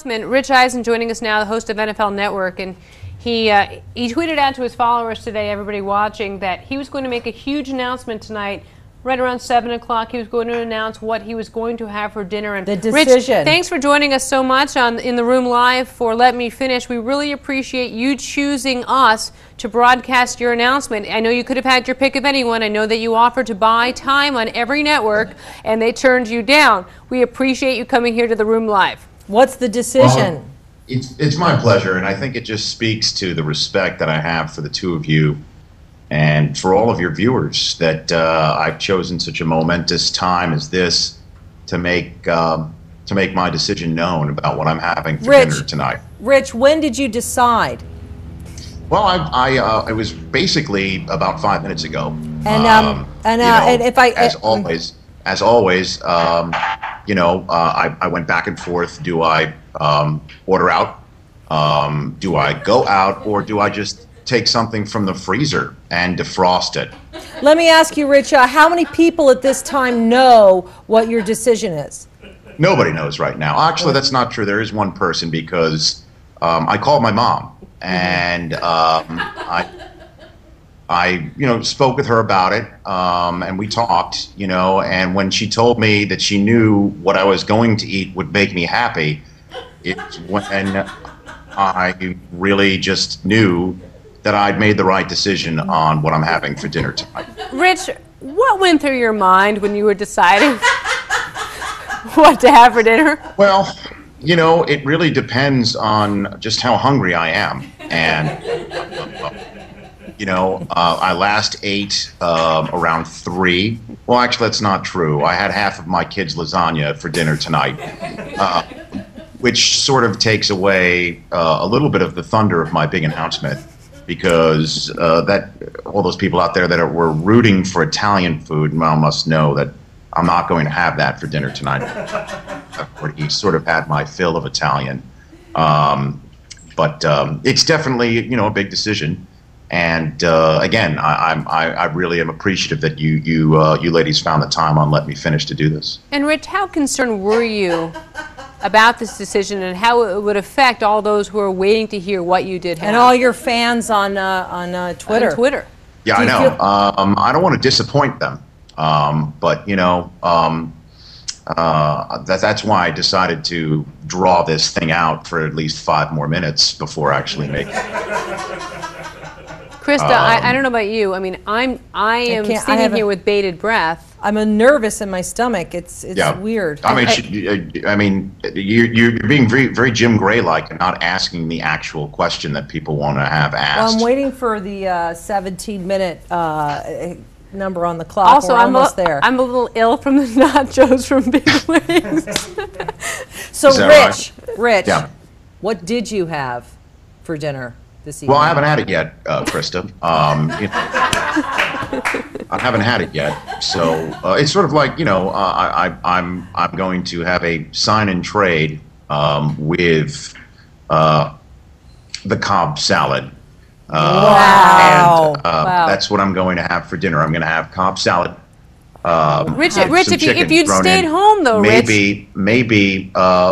announcement. Rich Eisen joining us now, the host of NFL Network, and he tweeted out to his followers today, everybody watching, that he was going to make a huge announcement tonight. Right around 7 o'clock, he was going to announce what he was going to have for dinner. And the decision. Rich, thanks for joining us so much in the room live for Let Me Finish. We really appreciate you choosing us to broadcast your announcement. I know you could have had your pick of anyone. I know that you offered to buy time on every network, and they turned you down. We appreciate you coming here to the room live. What's the decision? Well, it's my pleasure, and I think it just speaks to the respect that I have for the two of you and for all of your viewers that I've chosen such a momentous time as this to make my decision known about what I'm having for dinner tonight. Rich, when did you decide? Well, it was basically about 5 minutes ago. And if I as always, I went back and forth. Do I order out? Do I go out, or do I just take something from the freezer and defrost it? Let me ask you, Rich, how many people at this time know what your decision is? Nobody knows right now. Actually, that's not true. There is one person, because I called my mom, and I spoke with her about it, and we talked, and when she told me that she knew what I was going to eat would make me happy, it's when I really just knew that I'd made the right decision on what I'm having for dinner tonight. Rich, what went through your mind when you were deciding what to have for dinner? Well, it really depends on just how hungry I am. And, I last ate around 3. Well, actually, that's not true. I had half of my kids' lasagna for dinner tonight, which sort of takes away a little bit of the thunder of my big announcement. Because all those people out there that were rooting for Italian food must know that I'm not going to have that for dinner tonight. I've already sort of had my fill of Italian, but it's definitely a big decision. And again, I really am appreciative that you ladies found the time on Let Me Finish to do this. And Rich, how concerned were you about this decision and how it would affect all those who are waiting to hear what you did have? And all your fans on Twitter. On Twitter. Yeah, I know. I don't want to disappoint them, but that's why I decided to draw this thing out for at least 5 more minutes before actually making it. Krista, I don't know about you. I mean, I am sitting here with bated breath. I'm nervous in my stomach. It's weird. I mean, you're being very, very Jim Gray-like and not asking the actual question that people want to have asked. Well, I'm waiting for the 17-minute number on the clock. Also, We're almost there. I'm a little ill from the nachos from Big Wings. So, Rich, what did you have for dinner this evening? Well, I haven't had it yet, Krista. I haven't had it yet, so it's sort of like I'm going to have a sign and trade with the Cobb salad. Wow! And that's what I'm going to have for dinner. I'm going to have Cobb salad. Rich, if you'd stayed home though, maybe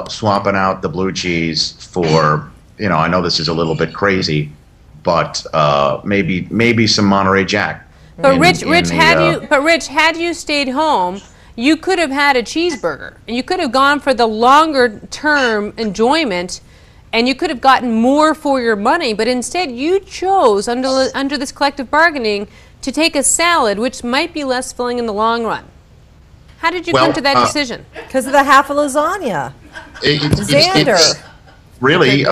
swapping out the blue cheese for I know this is a little bit crazy, but maybe some Monterey Jack. But Rich, had you stayed home, you could have had a cheeseburger, and you could have gone for the longer-term enjoyment, and you could have gotten more for your money. But instead, you chose under this collective bargaining to take a salad, which might be less filling in the long run. How did you come to that decision? Because of the half a lasagna. Xander. Really,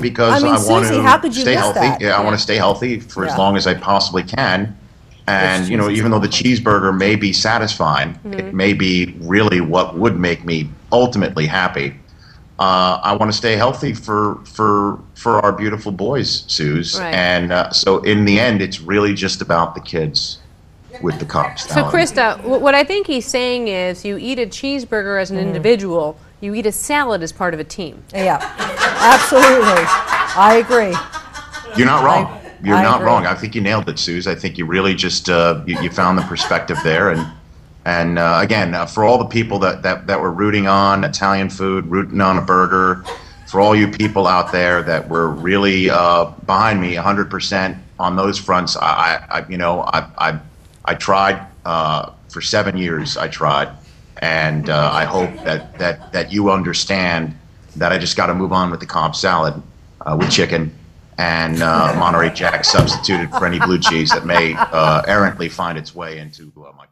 because I want Suzy, how could you stay miss healthy. that? Yeah, I want to stay healthy for as long as I possibly can. And even though the cheeseburger may be satisfying, it may be really what would make me ultimately happy. I want to stay healthy for our beautiful boys, Suze. Right. And so in the end, it's really just about the kids with the Cobb salad. So Krista, what I think he's saying is you eat a cheeseburger as an individual, you eat a salad as part of a team. Yeah, absolutely. I agree. You're not wrong. You're not wrong. I think you nailed it, Suze. I think you really just you found the perspective there. And again, for all the people that were rooting on Italian food, rooting on a burger, for all you people out there that were really behind me 100% on those fronts. I tried for 7 years. I tried, and I hope that you understand that I just got to move on with the Cobb salad with chicken and Monterey Jack substituted for any blue cheese that may errantly find its way into my